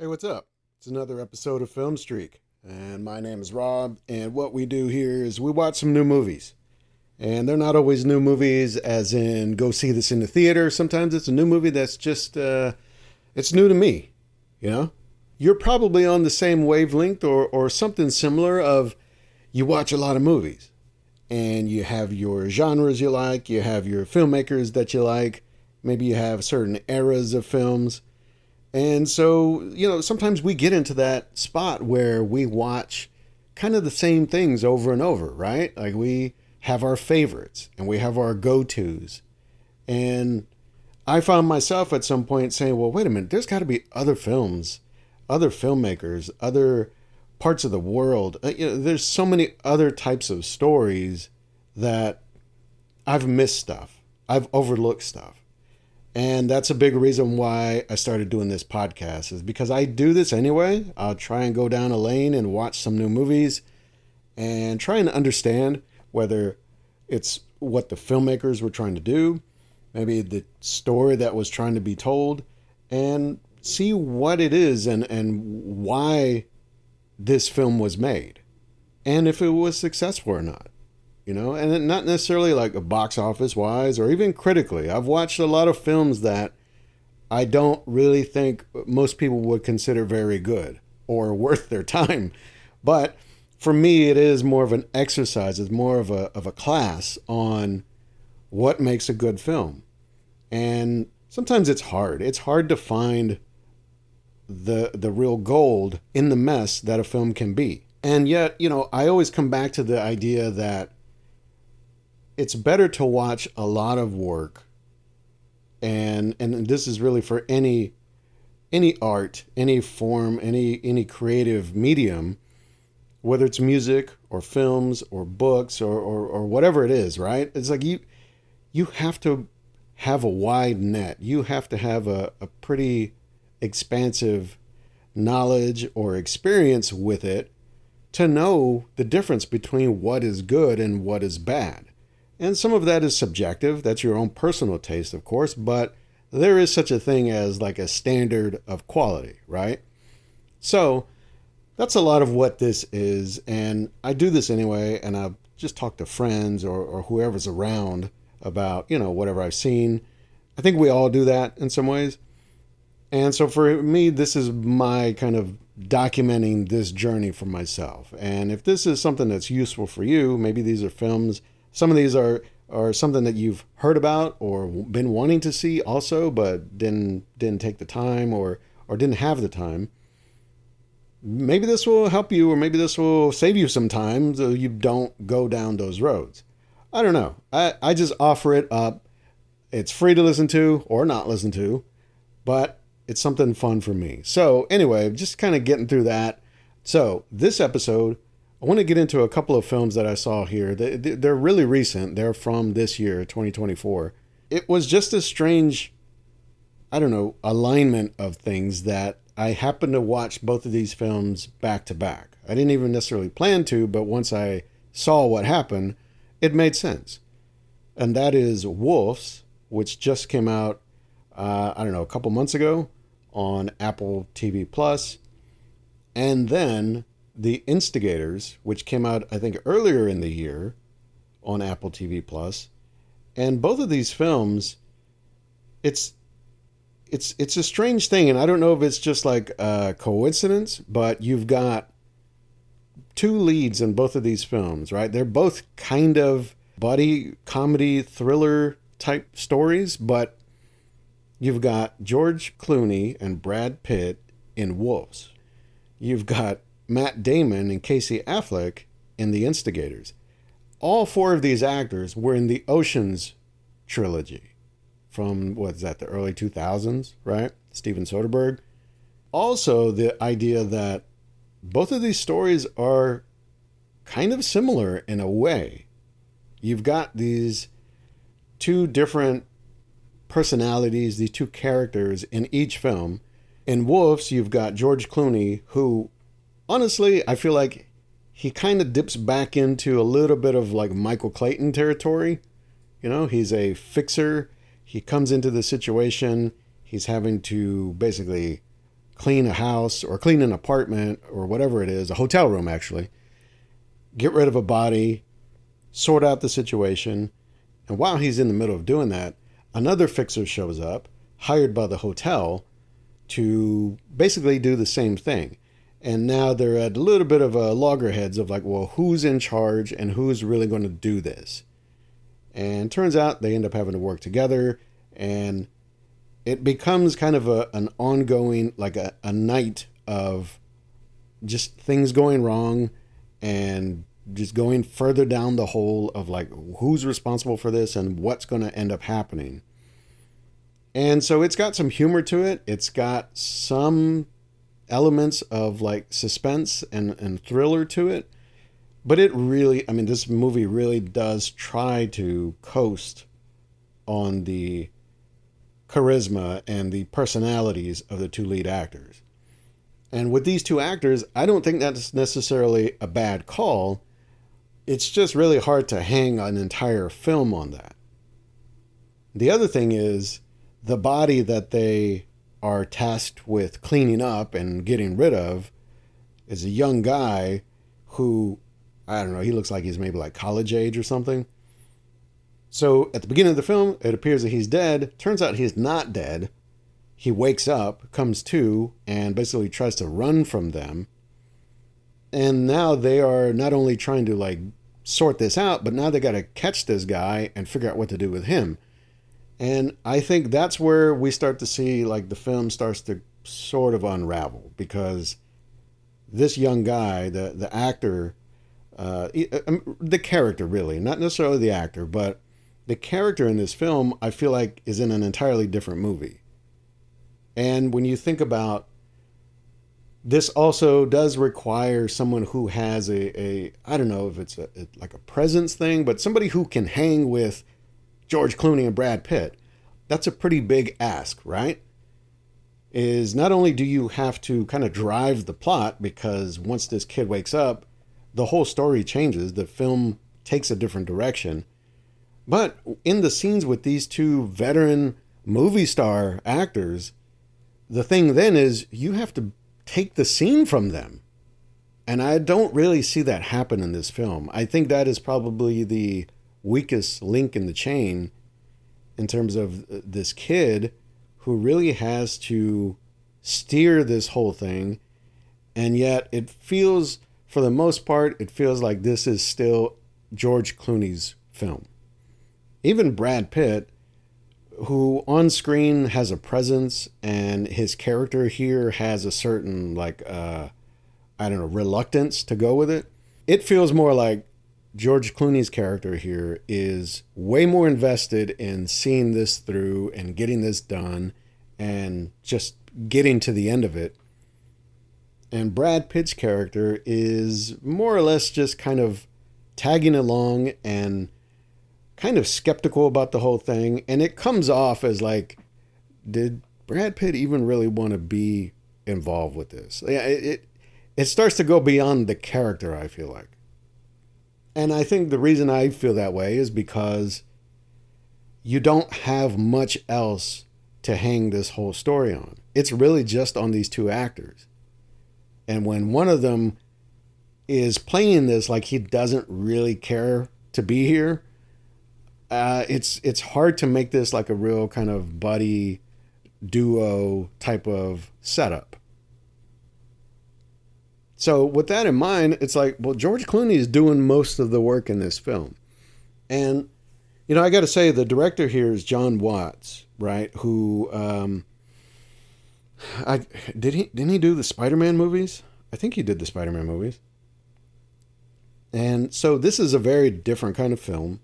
Hey, what's up? It's another episode of Film Streak, and my name is Rob. And what we do here is we watch some new movies, and they're not always new movies, as in go see this in the theater. Sometimes it's a new movie that's just it's new to me. You know, you're probably on the same wavelength or something similar. Of you watch a lot of movies, and you have your genres you like, you have your filmmakers that you like, maybe you have certain eras of films. And so, sometimes we get into that spot where we watch kind of the same things over and over, right? Like we have our favorites and we have our go tos. And I found myself at some point saying, well, wait a minute, there's got to be other films, other filmmakers, other parts of the world. There's so many other types of stories that I've missed stuff, I've overlooked stuff. And that's a big reason why I started doing this podcast, is because I do this anyway. I'll try and go down a lane and watch some new movies and try and understand whether it's what the filmmakers were trying to do, maybe the story that was trying to be told, and see what it is and why this film was made and if it was successful or not. And not necessarily like a box office wise or even critically. I've watched a lot of films that I don't really think most people would consider very good or worth their time. But for me, it is more of an exercise. It's more of a class on what makes a good film. And sometimes it's hard. It's hard to find the real gold in the mess that a film can be. And yet, I always come back to the idea that it's better to watch a lot of work, and this is really for any art, any form, any creative medium, whether it's music or films or books or whatever it is, right? It's like you have to have a wide net. You have to have a pretty expansive knowledge or experience with it to know the difference between what is good and what is bad. And some of that is subjective. That's your own personal taste, of course, but there is such a thing as like a standard of quality, right? So that's a lot of what this is. And I do this anyway, and I've just talked to friends or whoever's around about, whatever I've seen. I think we all do that in some ways. And so for me, this is my kind of documenting this journey for myself. And if this is something that's useful for you, maybe these are films. Some of these are something that you've heard about or been wanting to see also, but didn't take the time or didn't have the time. Maybe this will help you, or maybe this will save you some time so you don't go down those roads. I don't know. I just offer it up. It's free to listen to or not listen to, but it's something fun for me. So anyway, just kind of getting through that. So this episode, I want to get into a couple of films that I saw here. They're really recent. They're from this year, 2024. It was just a strange, alignment of things that I happened to watch both of these films back to back. I didn't even necessarily plan to, but once I saw what happened, it made sense. And that is Wolves, which just came out, a couple months ago on Apple TV Plus. And then The Instigators, which came out, I think, earlier in the year on Apple TV Plus. And both of these films, it's a strange thing, and I don't know if it's just like a coincidence, but you've got two leads in both of these films, right? They're both kind of buddy comedy thriller type stories, but you've got George Clooney and Brad Pitt in Wolves. You've got Matt Damon and Casey Affleck in The Instigators. All four of these actors were in the Ocean's trilogy from, the early 2000s, right? Steven Soderbergh. Also, the idea that both of these stories are kind of similar in a way. You've got these two different personalities, these two characters in each film. In Wolves, you've got George Clooney, who honestly, I feel like he kind of dips back into a little bit of like Michael Clayton territory. He's a fixer. He comes into the situation. He's having to basically clean a house or clean an apartment or whatever it is, a hotel room actually, get rid of a body, sort out the situation. And while he's in the middle of doing that, another fixer shows up, hired by the hotel, to basically do the same thing. And now they're at a little bit of a loggerheads of like, well, who's in charge and who's really going to do this? And turns out they end up having to work together, and it becomes kind of an ongoing, like a night of just things going wrong and just going further down the hole of like who's responsible for this and what's going to end up happening. And so it's got some humor to it. It's got some elements of like suspense and thriller to it. But it really, I mean, this movie really does try to coast on the charisma and the personalities of the two lead actors. And with these two actors, I don't think that's necessarily a bad call. It's just really hard to hang an entire film on that. The other thing is the body that they are tasked with cleaning up and getting rid of is a young guy who, I don't know, he looks like he's maybe like college age or something. So at the beginning of the film, it appears that he's dead. Turns out he's not dead. He wakes up, comes to, and basically tries to run from them. And now they are not only trying to like sort this out, but now they got to catch this guy and figure out what to do with him. And I think that's where we start to see like the film starts to sort of unravel, because this young guy, the actor, the character really, not necessarily the actor, but the character in this film, I feel like is in an entirely different movie. And when you think about this, also does require someone who has a I don't know if it's like a presence thing, but somebody who can hang with George Clooney and Brad Pitt. That's a pretty big ask, right? Is not only do you have to kind of drive the plot, because once this kid wakes up, the whole story changes. The film takes a different direction. But in the scenes with these two veteran movie star actors, the thing then is you have to take the scene from them. And I don't really see that happen in this film. I think that is probably the weakest link in the chain in terms of this kid who really has to steer this whole thing. And yet it feels, for the most part, it feels like this is still George Clooney's film. Even Brad Pitt, who on screen has a presence, and his character here has a certain like, I don't know, reluctance to go with it. It feels more like George Clooney's character here is way more invested in seeing this through and getting this done and just getting to the end of it. And Brad Pitt's character is more or less just kind of tagging along and kind of skeptical about the whole thing. And it comes off as like, did Brad Pitt even really want to be involved with this? Yeah, it starts to go beyond the character, I feel like. And I think the reason I feel that way is because you don't have much else to hang this whole story on. It's really just on these two actors. And when one of them is playing this like he doesn't really care to be here, it's hard to make this like a real kind of buddy duo type of setup. So with that in mind, it's like, well, George Clooney is doing most of the work in this film. And, you know, I got to say, the director here is John Watts, right? Who, didn't he do the Spider-Man movies? I think he did the Spider-Man movies. And so this is a very different kind of film.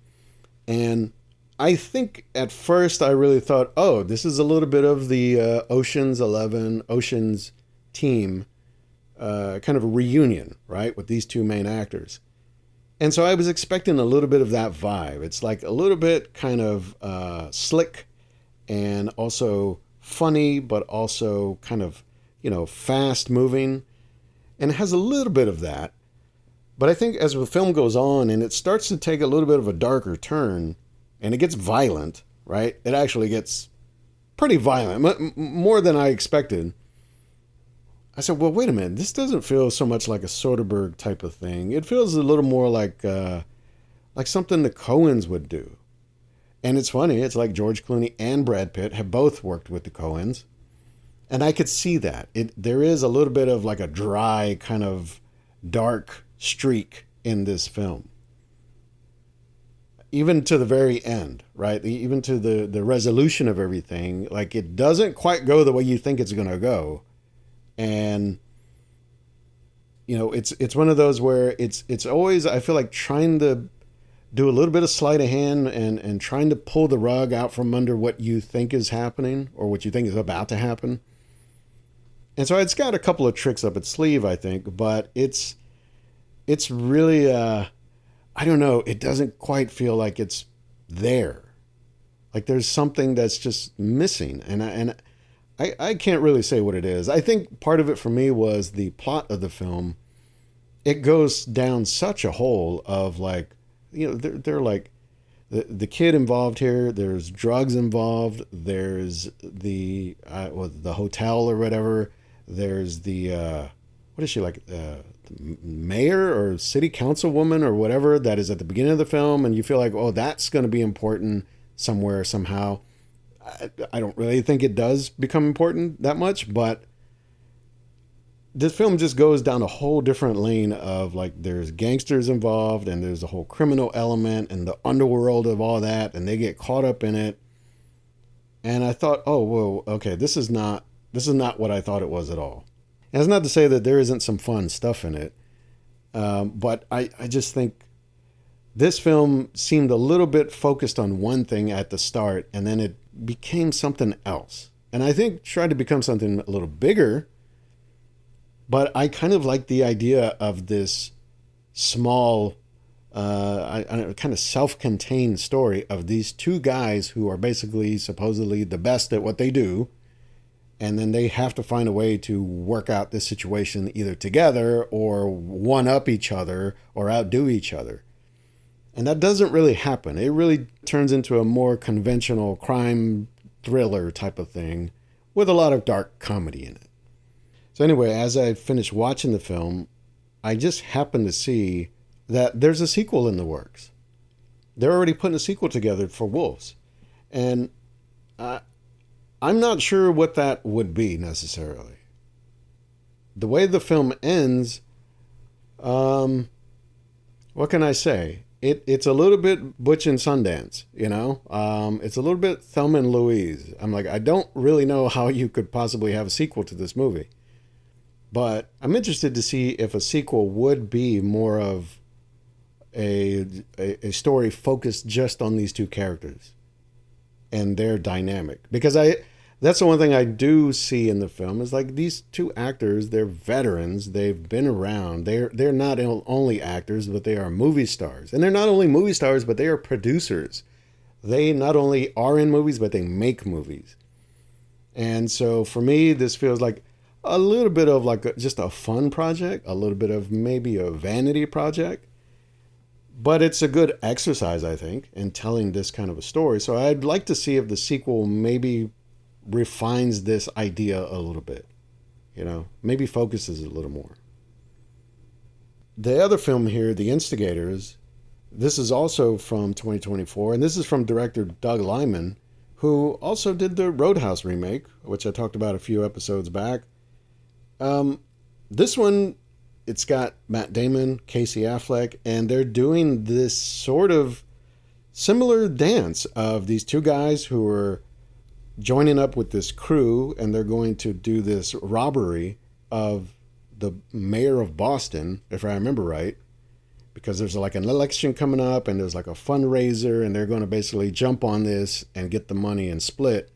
And I think at first I really thought, oh, this is a little bit of the Ocean's team, kind of a reunion, right, with these two main actors. And so I was expecting a little bit of that vibe. It's like a little bit kind of slick and also funny, but also kind of, you know, fast moving. And it has a little bit of that. But I think as the film goes on and it starts to take a little bit of a darker turn and it gets violent, right? It actually gets pretty violent, more than I expected. I said, well, wait a minute. This doesn't feel so much like a Soderbergh type of thing. It feels a little more like something the Coens would do. And it's funny. It's like George Clooney and Brad Pitt have both worked with the Coens. And I could see that. There is a little bit of like a dry kind of dark streak in this film. Even to the very end, right? Even to the resolution of everything. Like it doesn't quite go the way you think it's going to go. And, you know, it's one of those where it's always, I feel like, trying to do a little bit of sleight of hand and trying to pull the rug out from under what you think is happening or what you think is about to happen. And so it's got a couple of tricks up its sleeve, I think, but it's really, I don't know, it doesn't quite feel like it's there. Like there's something that's just missing. And I can't really say what it is. I think part of it for me was the plot of the film. It goes down such a hole of like, you know, they're like the kid involved here. There's drugs involved. There's the hotel or whatever. There's the what is she like? The mayor or city councilwoman or whatever that is at the beginning of the film, and you feel like, oh, that's going to be important somewhere somehow. I don't really think it does become important that much, but this film just goes down a whole different lane of like there's gangsters involved and there's a whole criminal element and the underworld of all that, and they get caught up in it. And I thought, oh, well, okay, this is not what I thought it was at all. And it's not to say that there isn't some fun stuff in it, but I just think this film seemed a little bit focused on one thing at the start, and then it became something else. And I think tried to become something a little bigger, but I kind of like the idea of this small, kind of self-contained story of these two guys who are basically supposedly the best at what they do. And then they have to find a way to work out this situation either together or one up each other or outdo each other. And that doesn't really happen. It really turns into a more conventional crime thriller type of thing with a lot of dark comedy in it. So anyway, as I finished watching the film, I just happened to see that there's a sequel in the works. They're already putting a sequel together for Wolves. And I'm not sure what that would be necessarily. The way the film ends, what can I say? It's a little bit Butch and Sundance, you know? It's a little bit Thelma and Louise. I'm like, I don't really know how you could possibly have a sequel to this movie. But I'm interested to see if a sequel would be more of a story focused just on these two characters and their dynamic. Because that's the one thing I do see in the film is like these two actors, they're veterans. They've been around. They're not only actors, but they are movie stars. And they're not only movie stars, but they are producers. They not only are in movies, but they make movies. And so for me, this feels like a little bit of like just a fun project, a little bit of maybe a vanity project. But it's a good exercise, I think, in telling this kind of a story. So I'd like to see if the sequel maybe refines this idea a little bit, you know, maybe focuses a little more. The other film here, The Instigators, this is also from 2024, and this is from director Doug Liman, who also did the Roadhouse remake, which I talked about a few episodes back. This one, it's got Matt Damon, Casey Affleck, and they're doing this sort of similar dance of these two guys who are joining up with this crew, and they're going to do this robbery of the mayor of Boston, if I remember right, because there's like an election coming up and there's like a fundraiser, and they're going to basically jump on this and get the money and split.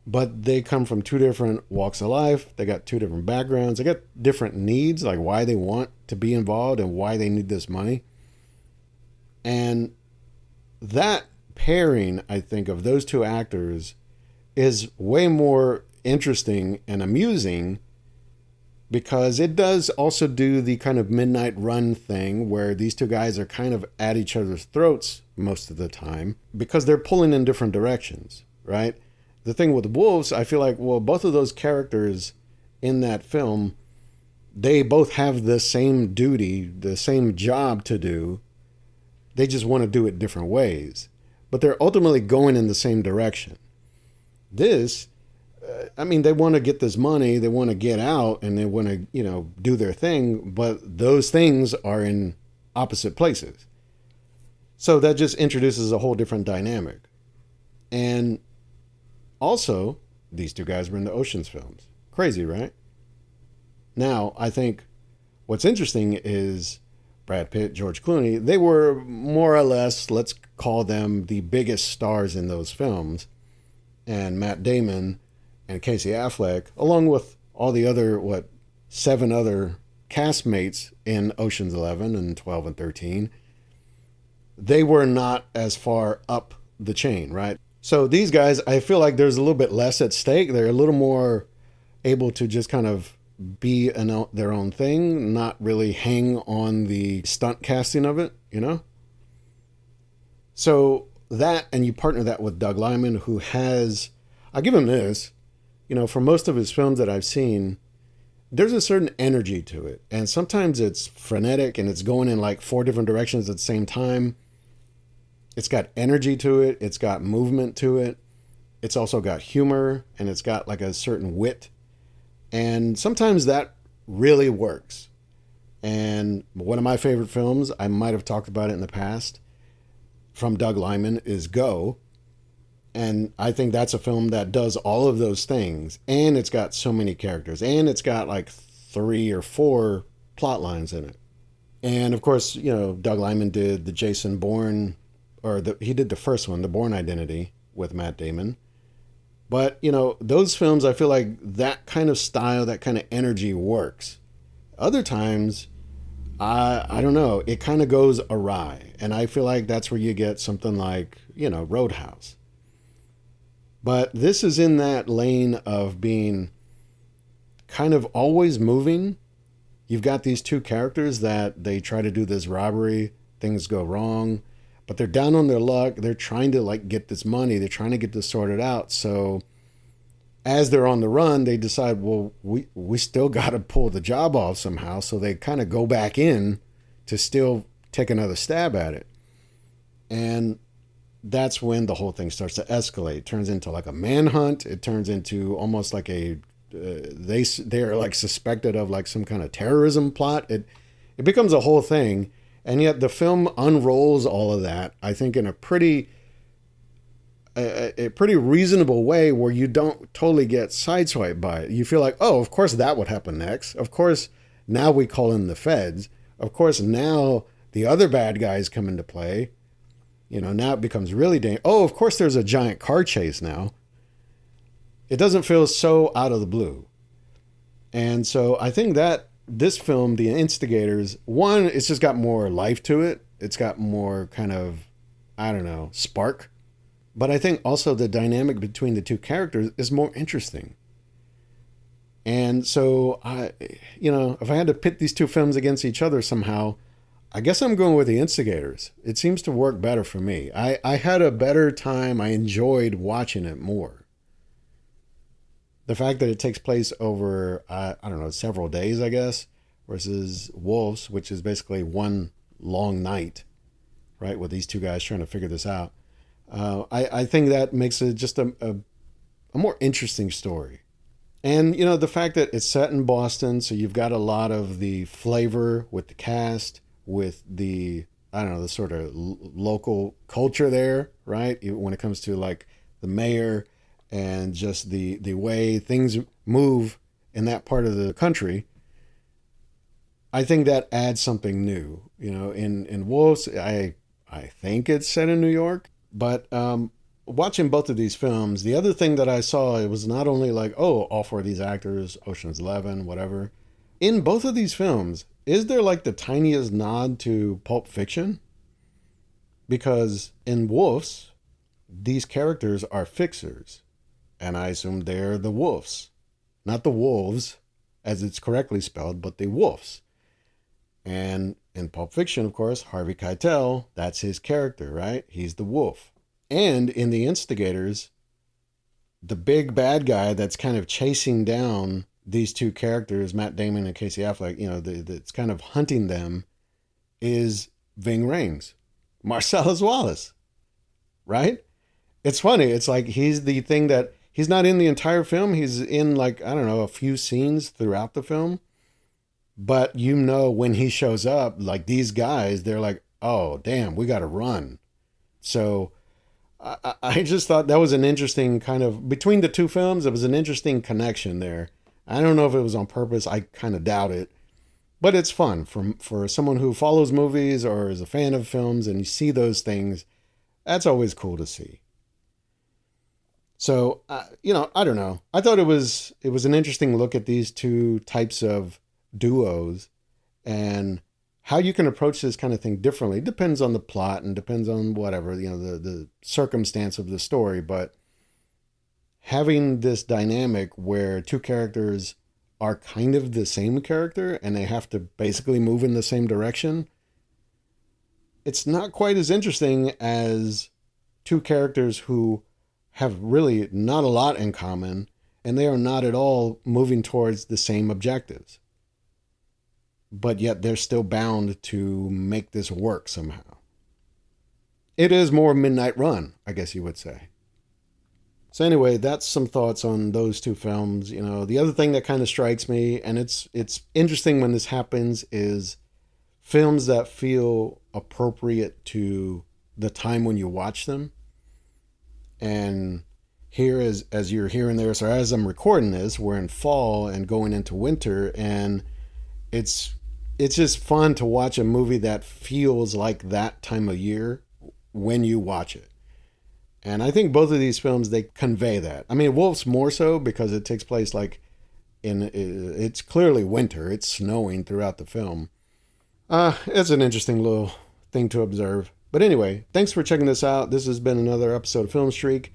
But they come from two different walks of life. They got two different backgrounds. They got different needs, like why they want to be involved and why they need this money. And that pairing, I think, of those two actors is way more interesting and amusing because it does also do the kind of midnight run thing where these two guys are kind of at each other's throats most of the time because they're pulling in different directions, right? The thing with Wolves, I feel like, well, both of those characters in that film, they both have the same duty, the same job to do. They just want to do it different ways, but they're ultimately going in the same direction. This, I mean, they want to get this money, they want to get out, and they want to, do their thing, but those things are in opposite places. So that just introduces a whole different dynamic. And also, these two guys were in the Ocean's films. Crazy, right? Now, I think what's interesting is Brad Pitt, George Clooney, they were more or less, let's call them the biggest stars in those films. And Matt Damon and Casey Affleck, along with all the other, 7 other castmates in Ocean's 11 and 12 and 13, they were not as far up the chain, right? So these guys, I feel like there's a little bit less at stake. They're a little more able to just kind of be their own thing, not really hang on the stunt casting of it, So that, and you partner that with Doug Liman, who has, I'll give him this, for most of his films that I've seen, there's a certain energy to it. And sometimes it's frenetic and it's going in like 4 different directions at the same time. It's got energy to it. It's got movement to it. It's also got humor, and it's got like a certain wit. And sometimes that really works. And one of my favorite films, I might have talked about it in the past, from Doug Liman, is Go. And I think that's a film that does all of those things. And it's got so many characters. And it's got like 3 or 4 plot lines in it. And of course, Doug Liman did the Jason Bourne, he did the first one, The Bourne Identity, with Matt Damon. But, those films, I feel like that kind of style, that kind of energy works. Other times, I don't know, it kind of goes awry. And I feel like that's where you get something like, Roadhouse. But this is in that lane of being kind of always moving. You've got these 2 characters that they try to do this robbery, things go wrong, but they're down on their luck. They're trying to get this money. They're trying to get this sorted out. So as they're on the run, they decide, well, we still got to pull the job off somehow. So they kind of go back in to still take another stab at it. And that's when the whole thing starts to escalate. It turns into like a manhunt. It turns into almost like they're like suspected of like some kind of terrorism plot. It becomes a whole thing. And yet the film unrolls all of that, I think, in a pretty reasonable way where you don't totally get sideswiped by it. You feel like, oh, of course that would happen next. Of course, now we call in the feds. Of course, now the other bad guys come into play. Now it becomes really dangerous. Oh, of course there's a giant car chase now. It doesn't feel so out of the blue. And so I think that this film, The Instigators, one, it's just got more life to it. It's got more kind of, I don't know, spark. But I think also the dynamic between the 2 characters is more interesting. And so if I had to pit these 2 films against each other somehow, I guess I'm going with The Instigators. It seems to work better for me. I had a better time. I enjoyed watching it more. The fact that it takes place over, I don't know, several days, I guess, versus Wolves, which is basically one long night, right, with these 2 guys trying to figure this out. I think that makes it just a more interesting story. And, the fact that it's set in Boston, so you've got a lot of the flavor with the cast, with the, I don't know, the sort of local culture there, right? When it comes to like the mayor and just the way things move in that part of the country, I think that adds something new. In Wolves, I think it's set in New York, but watching both of these films, the other thing that I saw, it was not only like, oh, all 4 of these actors, Ocean's 11, whatever. In both of these films, is there like the tiniest nod to Pulp Fiction? Because in Wolves, these characters are fixers. And I assume they're the wolves. Not the wolves, as it's correctly spelled, but the wolves. And in Pulp Fiction, of course, Harvey Keitel, that's his character, right? He's the wolf. And in The Instigators, the big bad guy that's kind of chasing down these two characters, Matt Damon and Casey Affleck, it's kind of hunting them, is Ving Rhames, Marcellus Wallace, right? It's funny. It's like he's the thing that he's not in the entire film. He's in, like, I don't know, a few scenes throughout the film. But when he shows up, like, these guys, they're like, oh, damn, we got to run. So I just thought that was an interesting kind of, between the two films, it was an interesting connection there. I don't know if it was on purpose. I kind of doubt it. But it's fun for someone who follows movies or is a fan of films, and you see those things. That's always cool to see. So, I don't know. I thought it was an interesting look at these two types of duos and how you can approach this kind of thing differently. It depends on the plot and depends on whatever, the circumstance of the story. But having this dynamic where two characters are kind of the same character and they have to basically move in the same direction, it's not quite as interesting as two characters who have really not a lot in common, and they are not at all moving towards the same objectives. But yet they're still bound to make this work somehow. It is more Midnight Run, I guess you would say. So anyway, that's some thoughts on those two films. The other thing that kind of strikes me, and it's interesting when this happens, is films that feel appropriate to the time when you watch them. And here, as you're hearing this, or as I'm recording this, we're in fall and going into winter, and it's just fun to watch a movie that feels like that time of year when you watch it. And I think both of these films, they convey that. I mean, Wolf's more so because it takes place like it's clearly winter. It's snowing throughout the film. It's an interesting little thing to observe. But anyway, thanks for checking this out. This has been another episode of Film Streak.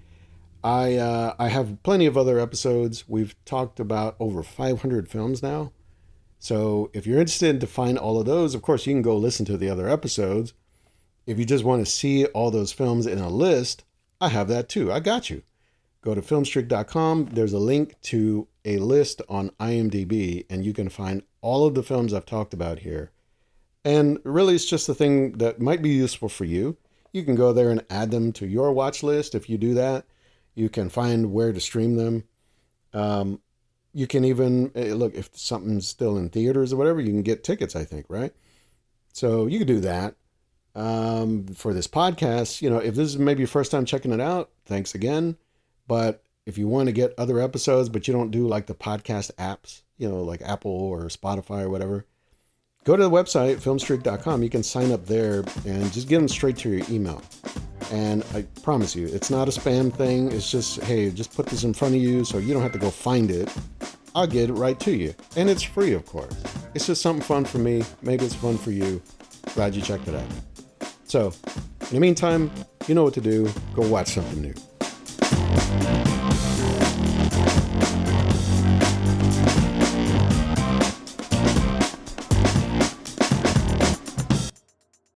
I have plenty of other episodes. We've talked about over 500 films now. So if you're interested to find all of those, of course, you can go listen to the other episodes. If you just want to see all those films in a list, I have that too. I got you. Go to filmstreak.com. There's a link to a list on IMDb, and you can find all of the films I've talked about here. And really, it's just a thing that might be useful for you. You can go there and add them to your watch list. If you do that, you can find where to stream them. You can even, look, if something's still in theaters or whatever, you can get tickets, I think, right? So you can do that. For this podcast, if this is maybe your first time checking it out, thanks again. But if you want to get other episodes, but you don't do like the podcast apps, like Apple or Spotify or whatever, go to the website, filmstreak.com. You can sign up there and just get them straight to your email. And I promise you, it's not a spam thing. It's just, hey, just put this in front of you so you don't have to go find it. I'll get it right to you. And it's free, of course. It's just something fun for me. Maybe it's fun for you. Glad you checked it out. So, in the meantime, you know what to do. Go watch something new.